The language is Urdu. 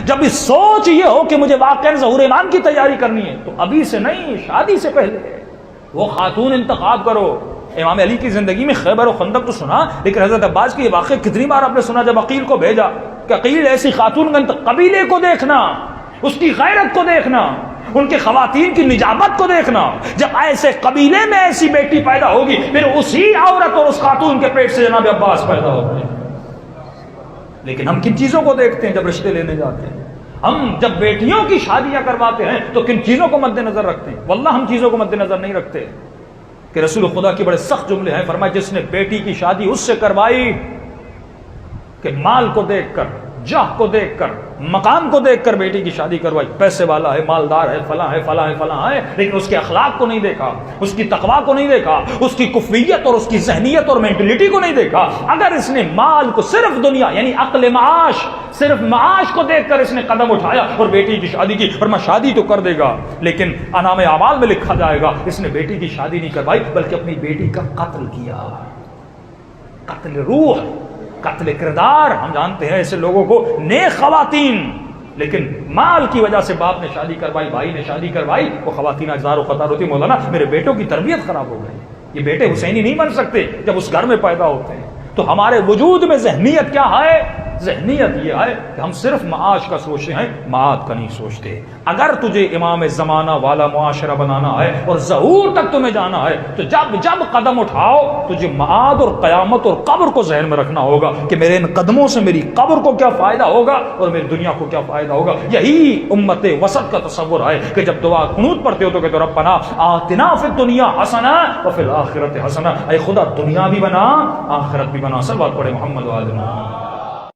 جب اس سوچ یہ ہو کہ مجھے واقعا ظہور ایمان کی تیاری کرنی ہے تو ابھی سے نہیں، شادی سے پہلے وہ خاتون انتخاب کرو۔ امام علی کی زندگی میں خیبر و خندق تو سنا، لیکن حضرت عباس کی یہ واقعہ کتنی بار آپ نے سنا جب عقیل کو بھیجا کہ عقیل ایسی خاتون کا قبیلے کو دیکھنا، اس کی غیرت کو دیکھنا، ان کے خواتین کی نجابت کو دیکھنا، جب ایسے قبیلے میں ایسی بیٹی پیدا ہوگی پھر اسی عورت اور اس خاتون کے پیٹ سے جناب عباس پیدا ہو گئے۔ لیکن ہم کن چیزوں کو دیکھتے ہیں جب رشتے لینے جاتے ہیں؟ ہم جب بیٹیوں کی شادیاں کرواتے ہیں تو کن چیزوں کو مد نظر رکھتے ہیں؟ واللہ ہم چیزوں کو مد نظر نہیں رکھتے کہ رسول خدا کے بڑے سخت جملے ہیں، فرمایا جس نے بیٹی کی شادی اس سے کروائی کہ مال کو دیکھ کر، جاہ کو دیکھ کر، مقام کو دیکھ کر بیٹی کی شادی کروائی، پیسے والا ہے، مالدار ہے، فلاں ہے، فلاں ہے، فلاں ہے، لیکن اس کے اخلاق کو نہیں دیکھا، اس کی تقویٰ کو نہیں دیکھا، اس کی کفریت اور اس کی ذہنیت اور مینٹلٹی کو نہیں دیکھا۔ اگر اس نے مال کو صرف دنیا یعنی عقل معاش، صرف معاش کو دیکھ کر اس نے قدم اٹھایا اور بیٹی کی شادی کی، فرمایا شادی تو کر دے گا لیکن انعام اعمال میں لکھا جائے گا اس نے بیٹی کی شادی نہیں کروائی بلکہ اپنی بیٹی کا قتل کیا۔ قتل روح، قتل کردار۔ ہم جانتے ہیں ایسے لوگوں کو، نیک خواتین، لیکن مال کی وجہ سے باپ نے شادی کروائی، بھائی نے شادی کروائی، وہ خواتین اجزار و قطار ہوتی، مولانا میرے بیٹوں کی تربیت خراب ہو گئی، یہ بیٹے حسینی نہیں بن سکتے جب اس گھر میں پیدا ہوتے ہیں۔ تو ہمارے وجود میں ذہنیت کیا ہے؟ ذہنیت یہ ہے کہ ہم صرف معاش کا سوچتے ہیں، معاد کا نہیں سوچتے۔ اگر تجھے امام زمانہ والا معاشرہ بنانا ہے اور ظہور تک تمہیں جانا ہے تو جب قدم اٹھاؤ تجھے معاد اور قیامت اور قبر کو ذہن میں رکھنا ہوگا کہ میرے ان قدموں سے میری قبر کو کیا فائدہ ہوگا اور میری دنیا کو کیا فائدہ ہوگا۔ یہی امت وسط کا تصور ہے کہ جب دعا قنوت پڑھتے ہو تو کہتے ہو ربنا آتنا فی الدنیا حسنہ وفی الآخرۃ حسنہ، اے خدا دنیا بھی بنا آخرت بھی بنا۔ صلوات پڑھے محمد و آل محمد۔